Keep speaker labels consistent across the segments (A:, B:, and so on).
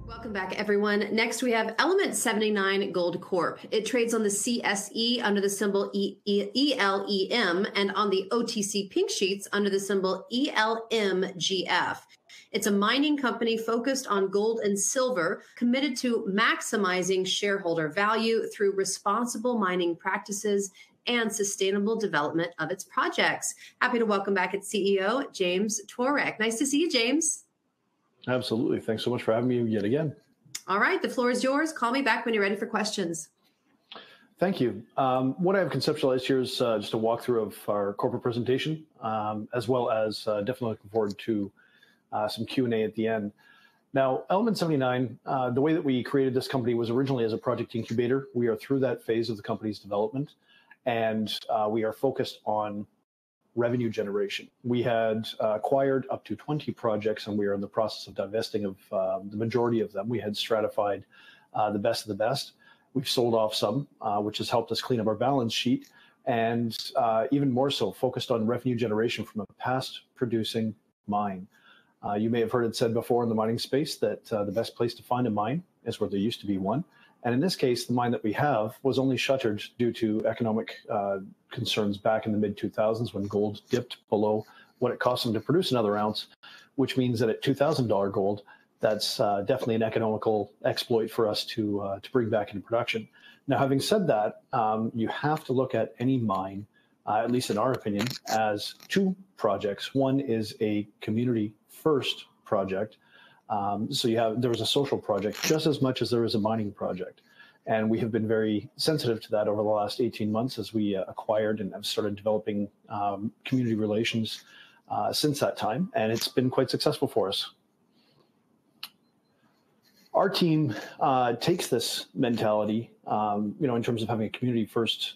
A: Welcome back, everyone. Next, we have Element79 Gold Corp. It trades on the CSE under the symbol ELEM and on the OTC pink sheets under the symbol ELMGF. It's a mining company focused on gold and silver, committed to maximizing shareholder value through responsible mining practices and sustainable development of its projects. Happy to welcome back its CEO, James Tworek. Nice to see you, James.
B: Absolutely. Thanks so much for having me yet again.
A: All right, the floor is yours. Call me back when you're ready for questions.
B: Thank you. What I have conceptualized here is just a walkthrough of our corporate presentation, as well as definitely looking forward to some Q&A at the end. Now, Element79, the way that we created this company was originally as a project incubator. We are through that phase of the company's development, and we are focused on revenue generation. We had acquired up to 20 projects, and we are in the process of divesting of the majority of them. We had stratified the best of the best. We've sold off some, which has helped us clean up our balance sheet, and even more so focused on revenue generation from a past producing mine. You may have heard it said before in the mining space that the best place to find a mine is where there used to be one. And in this case, the mine that we have was only shuttered due to economic concerns back in the mid-2000s when gold dipped below what it cost them to produce another ounce, which means that at $2,000 gold, that's definitely an economical exploit for us to bring back into production. Now, having said that, you have to look at any mine, at least in our opinion, as two projects. One is a community-first project. So there was a social project just as much as there is a mining project. And we have been very sensitive to that over the last 18 months as we acquired and have started developing community relations since that time. And it's been quite successful for us. Our team takes this mentality, in terms of having a community-first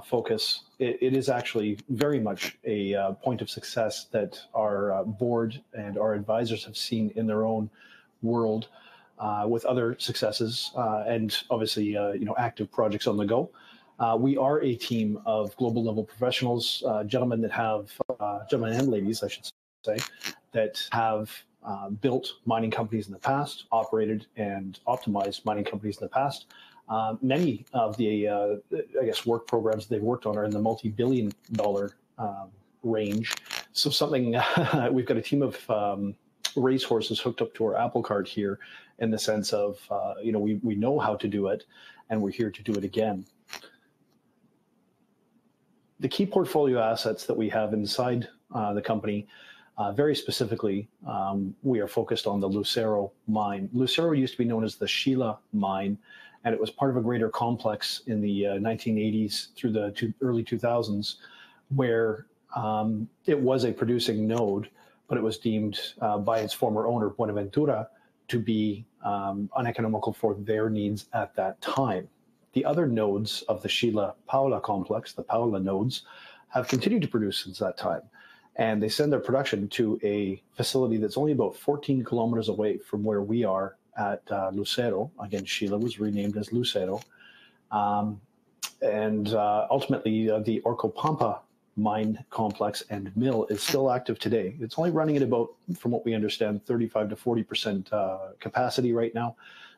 B: focus. It is actually very much a point of success that our board and our advisors have seen in their own world with other successes and obviously active projects on the go. We are a team of global level professionals, gentlemen and ladies, I should say, that have built mining companies in the past, operated and optimized mining companies in the past. Many of the, work programs they've worked on are in the multi-billion-dollar range. So we've got a team of racehorses hooked up to our apple cart here in the sense of, we know how to do it, and we're here to do it again. The key portfolio assets that we have inside the company, very specifically, we are focused on the Lucero mine. Lucero used to be known as the Sheila mine, and it was part of a greater complex in the 1980s through the early 2000s, where it was a producing node, but it was deemed by its former owner, Buenaventura, to be uneconomical for their needs at that time. The other nodes of the Sheila-Paula complex, the Paula nodes, have continued to produce since that time. And they send their production to a facility that's only about 14 kilometers away from where we are at Lucero. Again, Sheila was renamed as Lucero. Ultimately, the Orcopampa mine complex and mill is still active today. It's only running at about, from what we understand, 35 to 40% capacity right now.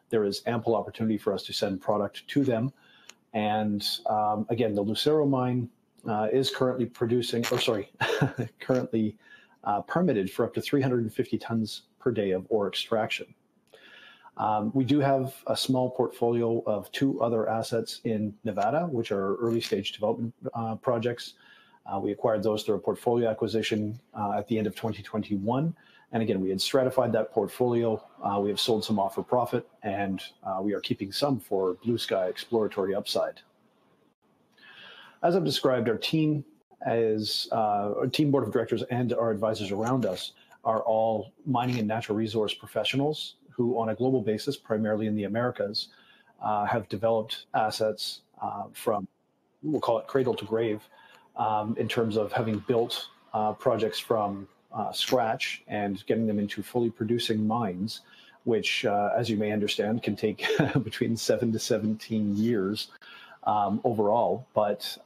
B: There is ample opportunity for us to send product to them. And again, the Lucero mine is currently currently permitted for up to 350 tons per day of ore extraction. We do have a small portfolio of two other assets in Nevada, which are early stage development projects. We acquired those through a portfolio acquisition at the end of 2021. And again, we had stratified that portfolio. We have sold some off for profit, and we are keeping some for blue sky exploratory upside. As I've described, our team board of directors and our advisors around us are all mining and natural resource professionals who, on a global basis, primarily in the Americas, have developed assets from, we'll call it cradle to grave, in terms of having built projects from scratch and getting them into fully producing mines, which, as you may understand, can take between 7 to 17 years overall. But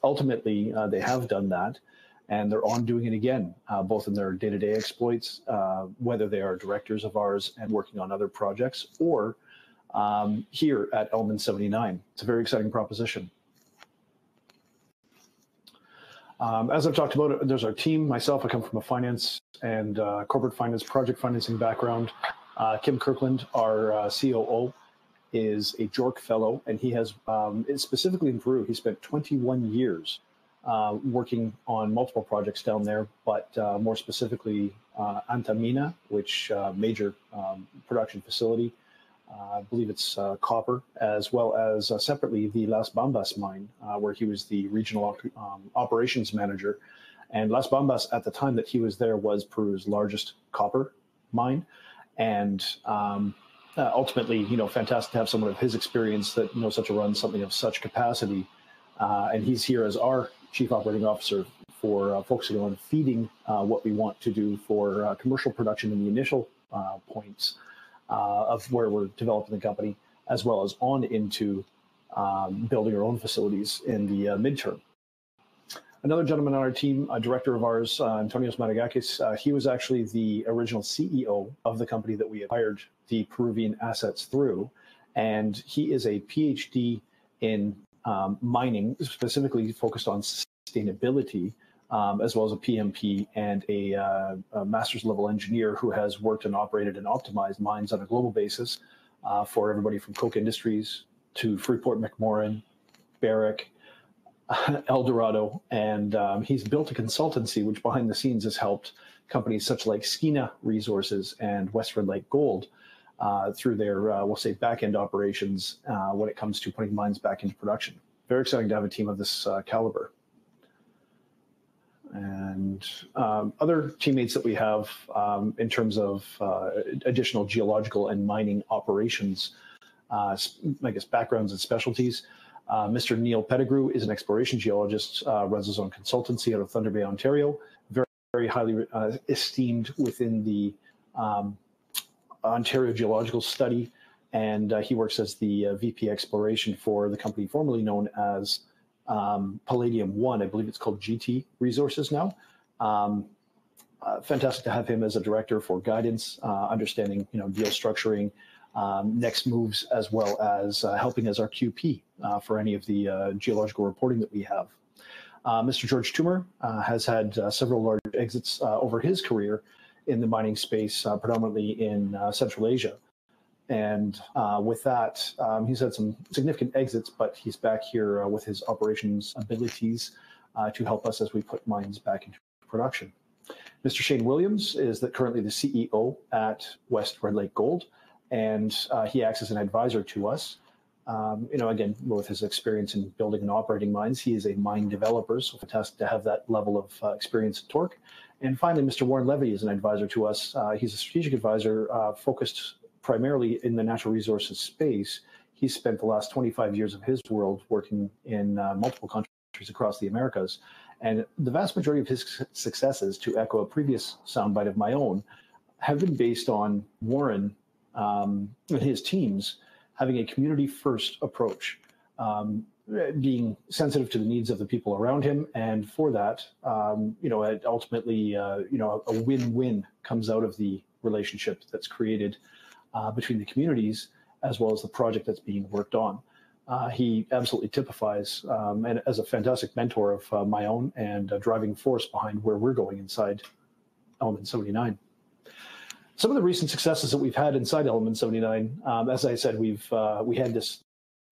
B: ultimately, they have done that. and they're on doing it again, both in their day-to-day exploits, whether they are directors of ours and working on other projects, or here at Element79. It's a very exciting proposition. As I've talked about, there's our team. Myself, I come from a finance and corporate finance, project financing background. Kim Kirkland, our COO, is a JORC fellow, and he has, specifically in Peru, he spent 21 years working on multiple projects down there, but more specifically Antamina, which major production facility. I believe it's copper, as well as separately the Las Bambas mine, where he was the regional operations manager. And Las Bambas, at the time that he was there, was Peru's largest copper mine. And ultimately, you know, fantastic to have someone of his experience that knows how to run something of such capacity. And he's here as our Chief Operating Officer for focusing on feeding what we want to do for commercial production in the initial points of where we're developing the company, as well as on into building our own facilities in the midterm. Another gentleman on our team, a director of ours, Antonios Madagakis, he was actually the original CEO of the company that we had hired the Peruvian assets through. And he is a PhD in mining, specifically focused on sustainability, as well as a PMP and a master's level engineer who has worked and operated and optimized mines on a global basis for everybody from Koch Industries to Freeport-McMoRan, Barrick, El Dorado, and he's built a consultancy which behind the scenes has helped companies such like Skeena Resources and West Red Lake Gold through their, we'll say, back-end operations when it comes to putting mines back into production. Very exciting to have a team of this caliber. And other teammates that we have in terms of additional geological and mining operations, I guess backgrounds and specialties. Mr. Neil Pettigrew is an exploration geologist, runs his own consultancy out of Thunder Bay, Ontario, very, very highly esteemed within the Ontario Geological Study, and he works as the VP Exploration for the company formerly known as Palladium One. I believe it's called GT Resources now. Fantastic to have him as a director for guidance, understanding, you know, deal structuring, next moves, as well as helping as our QP for any of the geological reporting that we have. Mr. George Toomer has had several large exits over his career in the mining space, predominantly in Central Asia. And with that, he's had some significant exits, but he's back here with his operations abilities to help us as we put mines back into production. Mr. Shane Williams is currently the CEO at West Red Lake Gold, and he acts as an advisor to us. You know, again, with his experience in building and operating mines, he is a mine developer, so fantastic to have that level of experience at Tworek. And finally, Mr. Warren Levy is an advisor to us. He's a strategic advisor focused primarily in the natural resources space. He's spent the last 25 years of his world working in multiple countries across the Americas. And the vast majority of his successes, to echo a previous soundbite of my own, have been based on Warren and his teams having a community-first approach, being sensitive to the needs of the people around him. And for that, you know, ultimately, you know, a win-win comes out of the relationship that's created between the communities as well as the project that's being worked on. He absolutely typifies and as a fantastic mentor of my own and a driving force behind where we're going inside Element79. Some of the recent successes that we've had inside Element79, as I said, we had this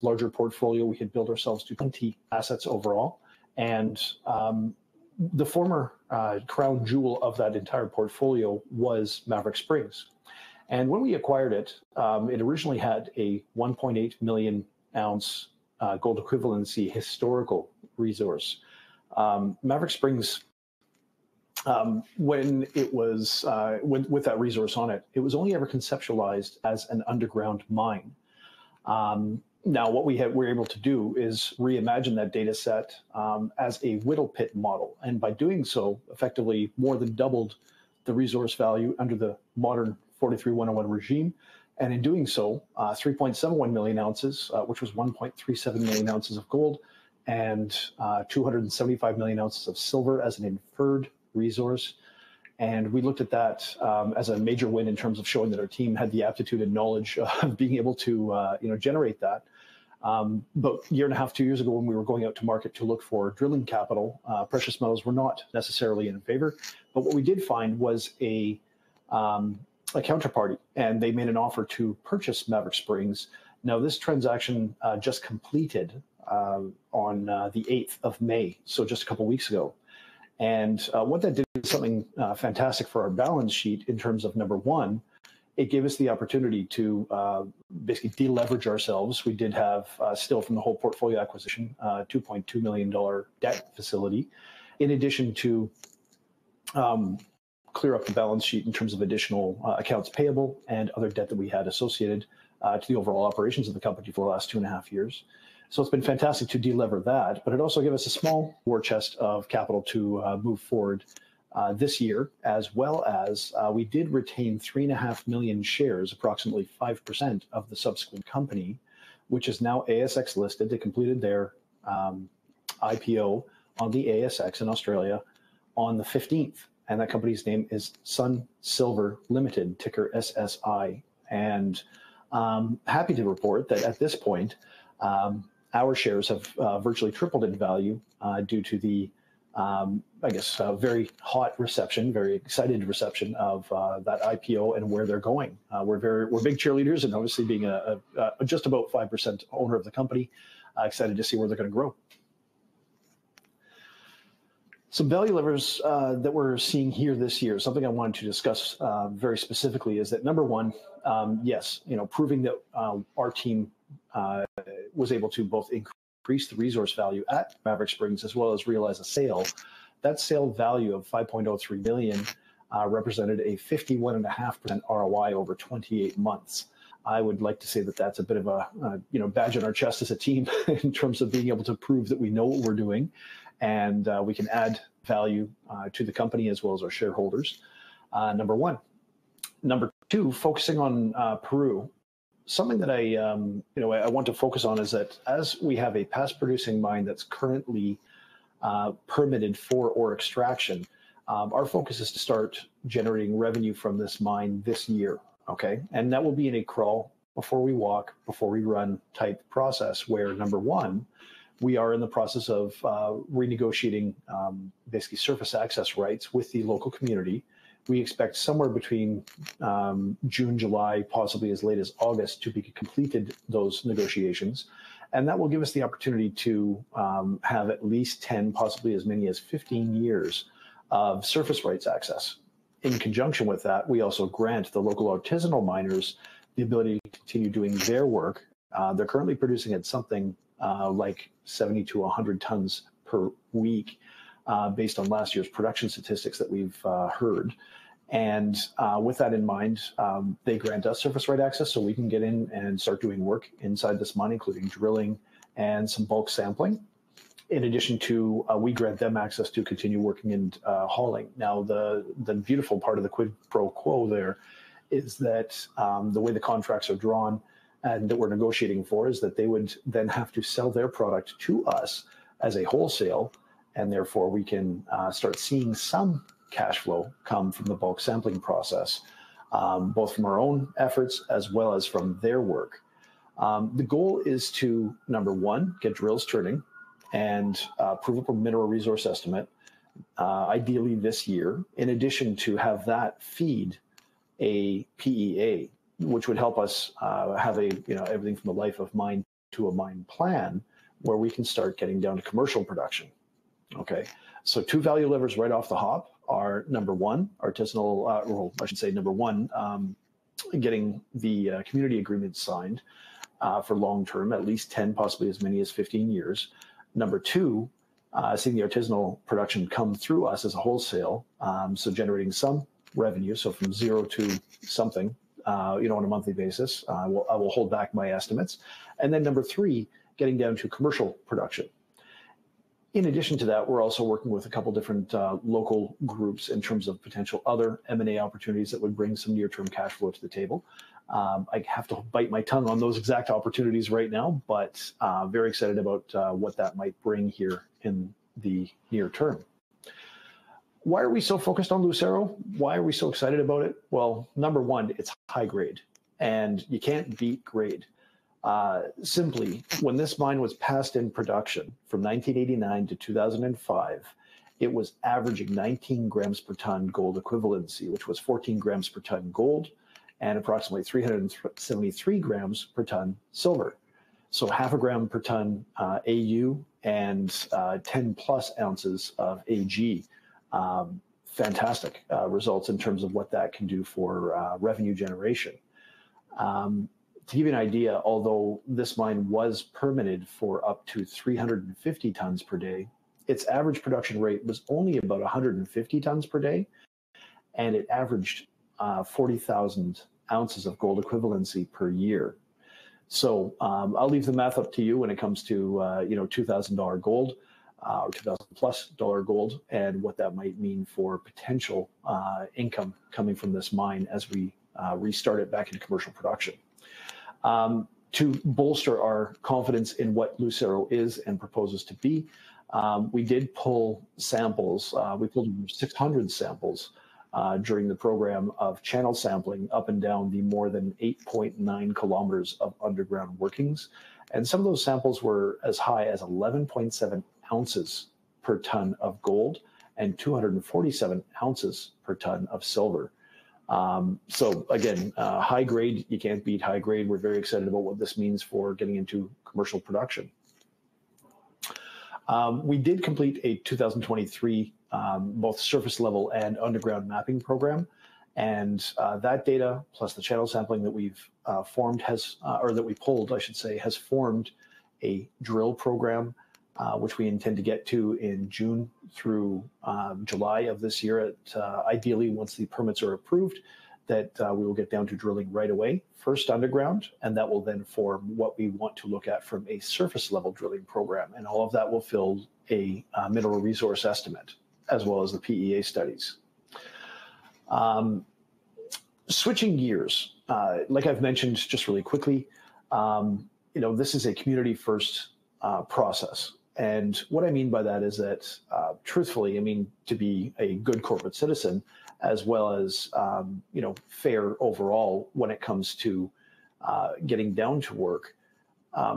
B: larger portfolio. We had built ourselves to 20 assets overall. And the former crown jewel of that entire portfolio was Maverick Springs. And when we acquired it, it originally had a 1.8 million ounce gold equivalency historical resource. Maverick Springs, when it was with that resource on it, it was only ever conceptualized as an underground mine. Now, what we're able to do is reimagine that data set as a whittle pit model, and by doing so, effectively more than doubled the resource value under the modern 43-101 regime. And in doing so, 3.71 million ounces, which was 1.37 million ounces of gold, and 275 million ounces of silver as an inferred resource. And we looked at that as a major win in terms of showing that our team had the aptitude and knowledge of being able to generate that. But a year and a half, 2 years ago, when we were going out to market to look for drilling capital, precious metals were not necessarily in favor. But what we did find was a counterparty, and they made an offer to purchase Maverick Springs. Now, this transaction just completed on the 8th of May, so just a couple weeks ago. And what that did was something fantastic for our balance sheet in terms of, number one, it gave us the opportunity to basically deleverage ourselves. We did have still from the whole portfolio acquisition, $2.2 million debt facility, in addition to clear up the balance sheet in terms of additional accounts payable and other debt that we had associated to the overall operations of the company for the last 2.5 years. So it's been fantastic to delever that, but it also gave us a small war chest of capital to move forward this year, as well as we did retain 3.5 million shares, approximately 5% of the subsequent company, which is now ASX listed. They completed their IPO on the ASX in Australia on the 15th. And that company's name is Sun Silver Limited, ticker SSI. And happy to report that at this point, our shares have virtually tripled in value due to the, very hot reception, very excited reception of that IPO and where they're going. We're big cheerleaders, and obviously being a just about 5% owner of the company, excited to see where they're going to grow. Some value levers that we're seeing here this year, something I wanted to discuss very specifically is that, number one, yes, proving that our team was able to both increase the resource value at Maverick Springs as well as realize a sale. That sale value of $5.03 million represented a 51.5% ROI over 28 months. I would like to say that that's a bit of a badge on our chest as a team in terms of being able to prove that we know what we're doing, and we can add value to the company as well as our shareholders. Number one. Number two, focusing on Peru. Something that I want to focus on is that as we have a past producing mine that's currently permitted for ore extraction, our focus is to start generating revenue from this mine this year. Okay, and that will be in a crawl before we walk, before we run type process, where number one, we are in the process of renegotiating basically surface access rights with the local community. We expect somewhere between June, July, possibly as late as August to be completed those negotiations. And that will give us the opportunity to have at least 10, possibly as many as 15 years of surface rights access. In conjunction with that, we also grant the local artisanal miners the ability to continue doing their work. They're currently producing at something like 70 to 100 tons per week, based on last year's production statistics that we've heard. And with that in mind, they grant us surface right access so we can get in and start doing work inside this mine, including drilling and some bulk sampling. In addition to, we grant them access to continue working and hauling. Now, the beautiful part of the quid pro quo there is that the way the contracts are drawn and that we're negotiating for is that they would then have to sell their product to us as a wholesale, and therefore we can start seeing some cash flow come from the bulk sampling process, both from our own efforts as well as from their work. The goal is to, number one, get drills turning and prove up a mineral resource estimate, ideally this year, in addition to have that feed a PEA, which would help us have everything from the life of mine to a mine plan where we can start getting down to commercial production. Okay, so two value levers right off the hop are, number one, artisanal, getting the community agreement signed for long term, at least 10, possibly as many as 15 years. Number two, seeing the artisanal production come through us as a wholesale, so generating some revenue, so from zero to something, on a monthly basis. I will hold back my estimates. And then number three, getting down to commercial production. In addition to that, we're also working with a couple different local groups in terms of potential other M&A opportunities that would bring some near-term cash flow to the table. I have to bite my tongue on those exact opportunities right now, but very excited about what that might bring here in the near term. Why are we so focused on Lucero? Why are we so excited about it? Well, number one, it's high grade, and you can't beat grade. Simply, when this mine was passed in production from 1989 to 2005, it was averaging 19 grams per ton gold equivalency, which was 14 grams per ton gold and approximately 373 grams per ton silver. So half a gram per ton AU and 10 plus ounces of AG. Fantastic results in terms of what that can do for revenue generation. To give you an idea, although this mine was permitted for up to 350 tons per day, its average production rate was only about 150 tons per day, and it averaged 40,000 ounces of gold equivalency per year. So I'll leave the math up to you when it comes to $2,000 gold or $2,000+ gold, and what that might mean for potential income coming from this mine as we restart it back into commercial production. To bolster our confidence in what Lucero is and proposes to be, we did pull samples. We pulled 600 samples during the program of channel sampling up and down the more than 8.9 kilometers of underground workings. And some of those samples were as high as 11.7 ounces per ton of gold and 247 ounces per ton of silver. So again, high grade, you can't beat high grade. We're very excited about what this means for getting into commercial production. We did complete a 2023 both surface level and underground mapping program, and that data plus the channel sampling that we've formed that we pulled, I should say, has formed a drill program which we intend to get to in June through July of this year. Ideally, once the permits are approved, that we will get down to drilling right away, first underground, and that will then form what we want to look at from a surface level drilling program. And all of that will fill a mineral resource estimate, as well as the PEA studies. Switching gears, like I've mentioned just really quickly, this is a community first process. And what I mean by that is that, truthfully, I mean, to be a good corporate citizen, as well as, fair overall when it comes to getting down to work.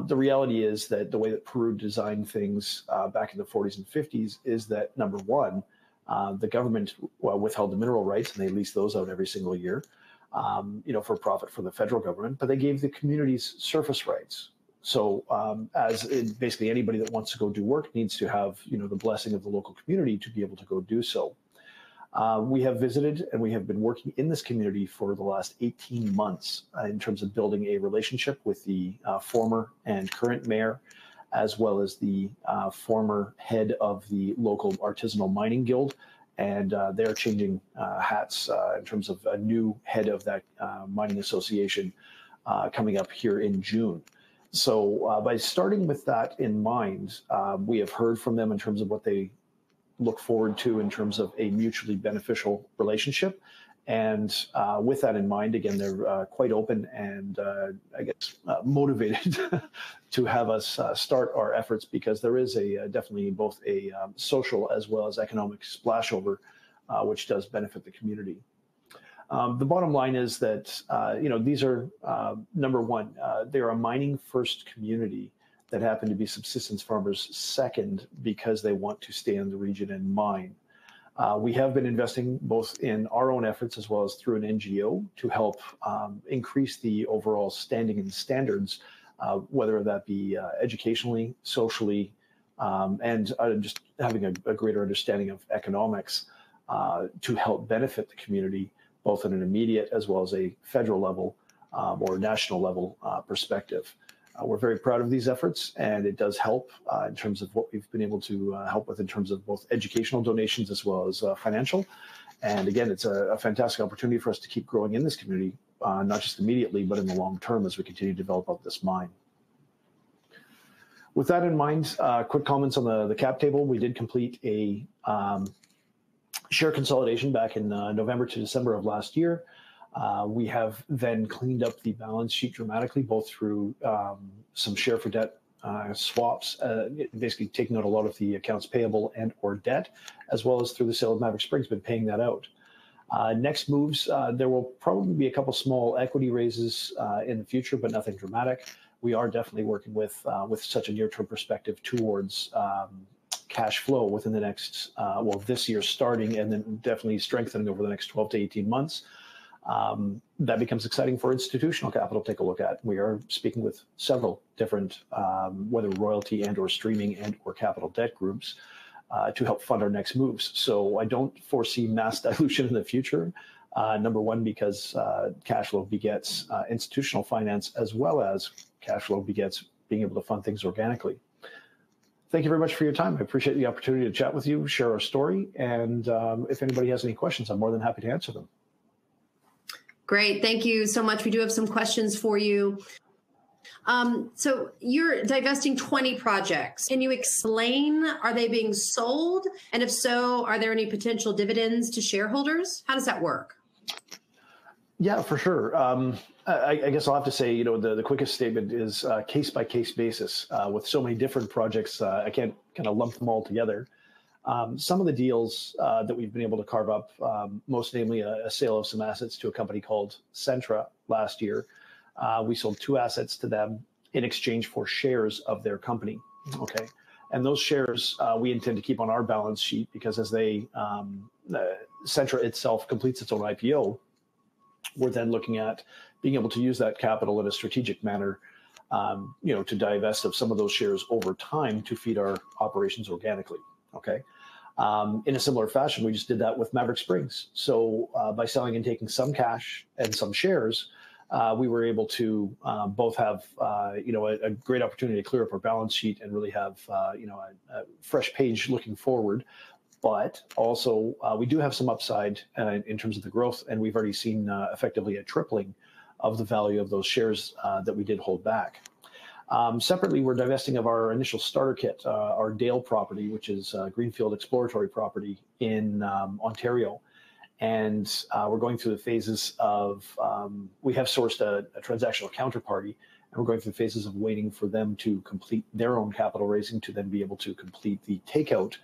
B: The reality is that the way that Peru designed things back in the 40s and 50s is that, number one, the government withheld the mineral rights, and they leased those out every single year, for profit for the federal government, but they gave the communities surface rights. So basically anybody that wants to go do work needs to have, the blessing of the local community to be able to go do so. We have visited and we have been working in this community for the last 18 months in terms of building a relationship with the former and current mayor, as well as the former head of the local artisanal mining guild. And they're changing hats in terms of a new head of that mining association coming up here in June. So by starting with that in mind, we have heard from them in terms of what they look forward to in terms of a mutually beneficial relationship. And with that in mind, again, they're quite open and motivated to have us start our efforts, because there is definitely both a social as well as economic splashover, which does benefit the community. The bottom line is that, these are, number one, they're a mining first community that happen to be subsistence farmers second, because they want to stay in the region and mine. We have been investing both in our own efforts as well as through an NGO to help increase the overall standing and standards, whether that be educationally, socially, and just having a greater understanding of economics to help benefit the community, both at an immediate as well as a federal level or national level perspective. We're very proud of these efforts, and it does help in terms of what we've been able to help with in terms of both educational donations as well as financial. And again, it's a fantastic opportunity for us to keep growing in this community, not just immediately, but in the long term as we continue to develop out this mine. With that in mind, quick comments on the cap table. We did complete a share consolidation back in November to December of last year. We have then cleaned up the balance sheet dramatically, both through some share for debt swaps, basically taking out a lot of the accounts payable and or debt, as well as through the sale of Maverick Springs, been paying that out. Next moves, there will probably be a couple small equity raises in the future, but nothing dramatic. We are definitely working with such a near-term perspective towards cash flow within the next, this year starting, and then definitely strengthening over the next 12 to 18 months. That becomes exciting for institutional capital to take a look at. We are speaking with several different, whether royalty and or streaming and or capital debt groups to help fund our next moves. So I don't foresee mass dilution in the future. Number one, because cash flow begets institutional finance, as well as cash flow begets being able to fund things organically. Thank you very much for your time. I appreciate the opportunity to chat with you, share our story, and if anybody has any questions, I'm more than happy to answer them.
A: Great. Thank you so much. We do have some questions for you. So you're divesting 20 projects. Can you explain, are they being sold? And if so, are there any potential dividends to shareholders? How does that work?
B: Yeah, for sure. I guess I'll have to say, the quickest statement is case-by-case basis. With so many different projects, I can't kind of lump them all together. Some of the deals that we've been able to carve up, most namely a sale of some assets to a company called Centra last year. We sold 2 assets to them in exchange for shares of their company. Okay. And those shares we intend to keep on our balance sheet, because as Centra itself completes its own IPO, we're then looking at being able to use that capital in a strategic manner, to divest of some of those shares over time to feed our operations organically. Okay. In a similar fashion, we just did that with Maverick Springs. So by selling and taking some cash and some shares, we were able to both have a great opportunity to clear up our balance sheet and really have a fresh page looking forward. But also we do have some upside in terms of the growth, and we've already seen effectively a tripling of the value of those shares that we did hold back. Separately, we're divesting of our initial starter kit, our Dale property, which is a greenfield exploratory property in Ontario. And we're going through the phases of, we have sourced a transactional counterparty, and we're going through the phases of waiting for them to complete their own capital raising to then be able to complete the takeout.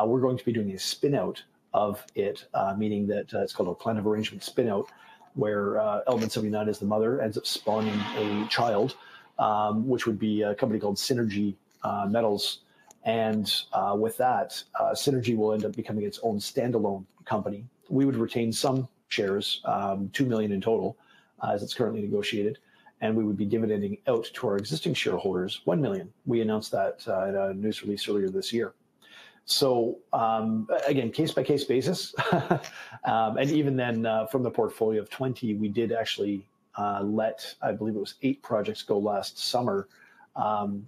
B: We're going to be doing a spin out of it, meaning that it's called a plan of arrangement spin out, where Element79 is the mother, ends up spawning a child, which would be a company called Synergy Metals. And with that, Synergy will end up becoming its own standalone company. We would retain some shares, 2 million in total, as it's currently negotiated, and we would be dividending out to our existing shareholders 1 million. We announced that at a news release earlier this year. So again, case-by-case basis. And even then, from the portfolio of 20, we did actually let, I believe it was 8 projects go last summer,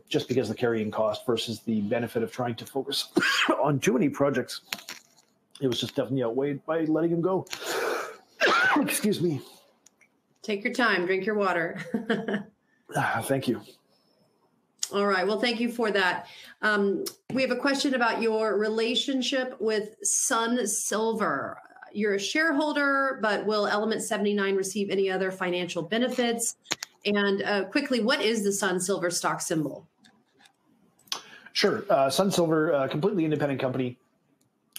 B: just because the carrying cost versus the benefit of trying to focus on too many projects. It was just definitely outweighed by letting him go. Excuse me.
A: Take your time, drink your water.
B: Thank you.
A: All right. Well, thank you for that. We have a question about your relationship with Sun Silver. You're a shareholder, but will Element79 receive any other financial benefits? And quickly, what is the Sun Silver stock symbol?
B: Sure. Sun Silver, a completely independent company.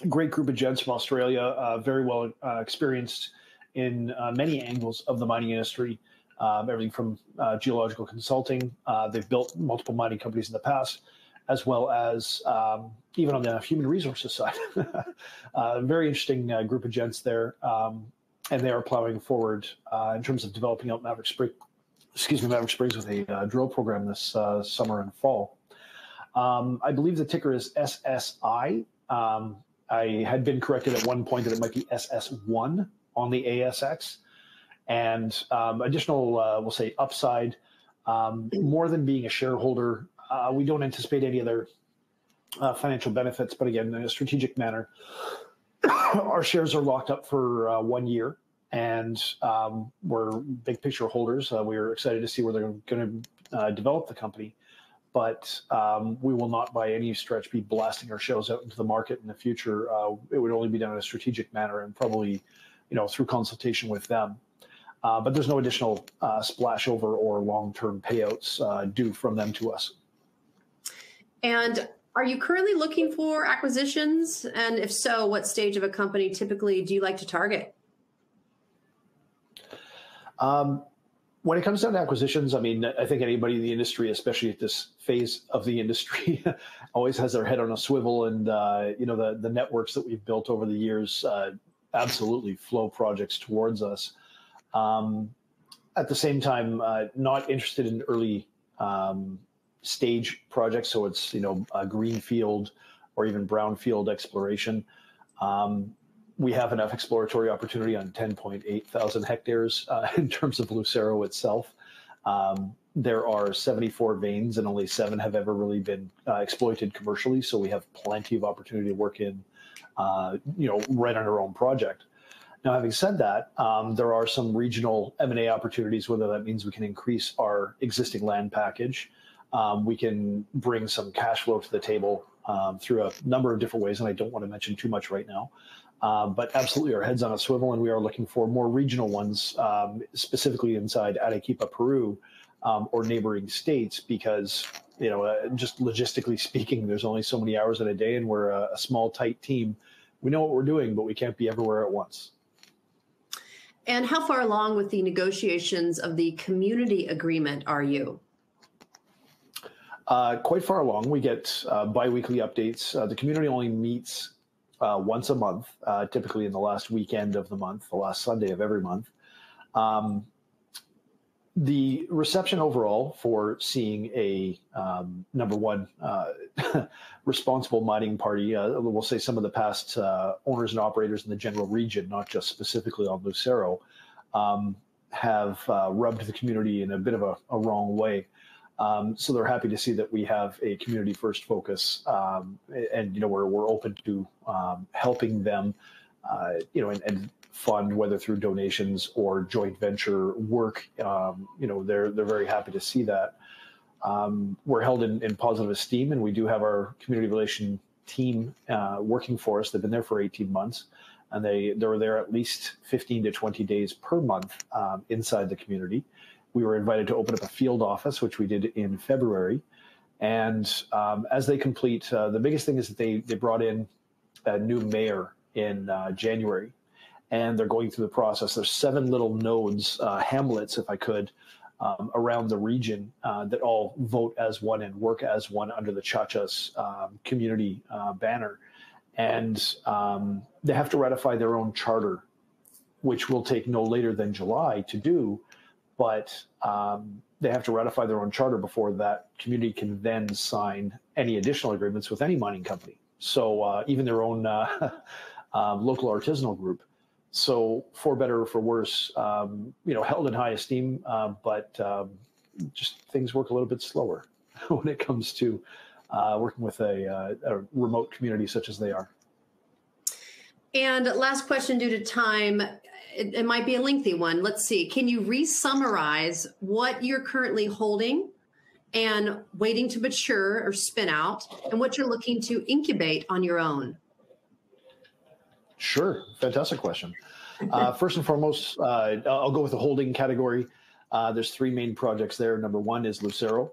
B: Great group of gents from Australia, very well experienced in many angles of the mining industry, everything from geological consulting. They've built multiple mining companies in the past, as well as even on the human resources side. Very interesting group of gents there, and they are plowing forward in terms of developing out Maverick Springs with a drill program this summer and fall. I believe the ticker is SSI. I had been corrected at one point that it might be SS1 on the ASX. And additional, we'll say, upside, more than being a shareholder. We don't anticipate any other financial benefits, but again, in a strategic manner, our shares are locked up for 1 year, and we're big picture holders. We're excited to see where they're going to develop the company. but we will not by any stretch be blasting our shares out into the market in the future. It would only be done in a strategic manner and probably, through consultation with them. But there's no additional splash over or long-term payouts due from them to us.
A: And are you currently looking for acquisitions? And if so, what stage of a company typically do you like to target?
B: When it comes down to acquisitions, I mean, I think anybody in the industry, especially at this phase of the industry, always has their head on a swivel. And, the networks that we've built over the years absolutely flow projects towards us. At the same time, not interested in early stage projects. So it's, a greenfield or even brownfield exploration. We have enough exploratory opportunity on 10.8 thousand hectares in terms of Lucero itself. There are 74 veins and only 7 have ever really been exploited commercially. So we have plenty of opportunity to work in, right on our own project. Now, having said that, there are some regional M&A opportunities, whether that means we can increase our existing land package. We can bring some cash flow to the table through a number of different ways, and I don't want to mention too much right now. But absolutely our heads on a swivel, and we are looking for more regional ones, specifically inside Arequipa, Peru, or neighboring states, because, just logistically speaking, there's only so many hours in a day, and we're a small, tight team. We know what we're doing, but we can't be everywhere at once.
A: And how far along with the negotiations of the community agreement are you?
B: Quite far along. We get biweekly updates. The community only meets once a month, typically in the last weekend of the month, the last Sunday of every month. The reception overall for seeing a number one responsible mining party, we'll say some of the past owners and operators in the general region, not just specifically on Lucero, have rubbed the community in a bit of a wrong way. So they're happy to see that we have a community first focus, and we're open to helping them, and fund, whether through donations or joint venture work. They're very happy to see that. We're held in positive esteem, and we do have our community relation team working for us. They've been there for 18 months, and they're there at least 15 to 20 days per month inside the community. We were invited to open up a field office, which we did in February. And as they complete, the biggest thing is that they brought in a new mayor in January, and they're going through the process. There's 7 little nodes, hamlets, if I could, around the region that all vote as one and work as one under the Chachas community banner. And they have to ratify their own charter, which will take no later than July to do. But they have to ratify their own charter before that community can then sign any additional agreements with any mining company. So even their own local artisanal group. So for better or for worse, held in high esteem, but just things work a little bit slower when it comes to working with a remote community such as they are.
A: And last question due to time, it might be a lengthy one. Let's see. Can you re-summarize what you're currently holding and waiting to mature or spin out, and what you're looking to incubate on your own?
B: Sure. Fantastic question. First and foremost, I'll go with the holding category. There's 3 main projects there. Number 1 is Lucero.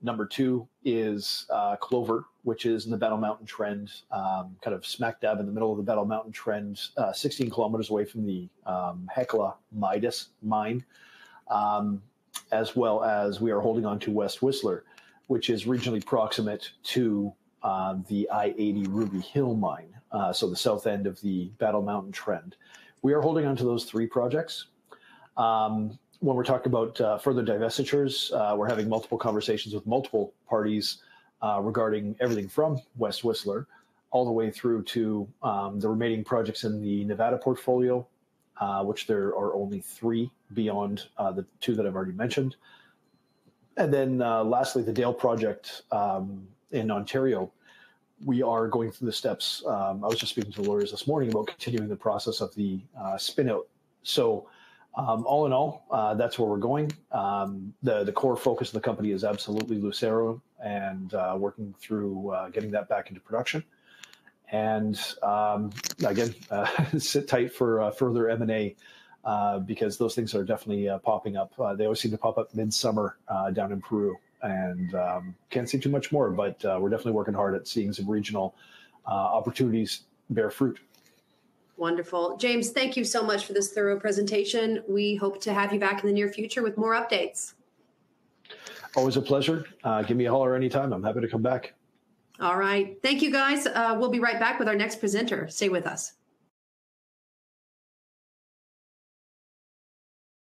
B: Number 2 is Clover, which is in the Battle Mountain Trend, kind of smack dab in the middle of the Battle Mountain Trend, 16 kilometers away from the Hecla Midas mine, as well as we are holding on to West Whistler, which is regionally proximate to the I-80 Ruby Hill mine, so the south end of the Battle Mountain Trend. We are holding on to those 3 projects. When we're talking about further divestitures, we're having multiple conversations with multiple parties regarding everything from West Whistler all the way through to the remaining projects in the Nevada portfolio, which there are only 3 beyond the 2 that I've already mentioned. And then lastly, the Dale project in Ontario. We are going through the steps. I was just speaking to the lawyers this morning about continuing the process of the spin-out. So All in all, that's where we're going. The core focus of the company is absolutely Lucero and working through getting that back into production. And again, sit tight for further M&A because those things are definitely popping up. They always seem to pop up midsummer down in Peru, and can't say too much more, but we're definitely working hard at seeing some regional opportunities bear fruit.
A: Wonderful. James, thank you so much for this thorough presentation. We hope to have you back in the near future with more updates.
B: Always a pleasure. Give me a holler anytime. I'm happy to come back.
A: All right. Thank you, guys. We'll be right back with our next presenter. Stay with us.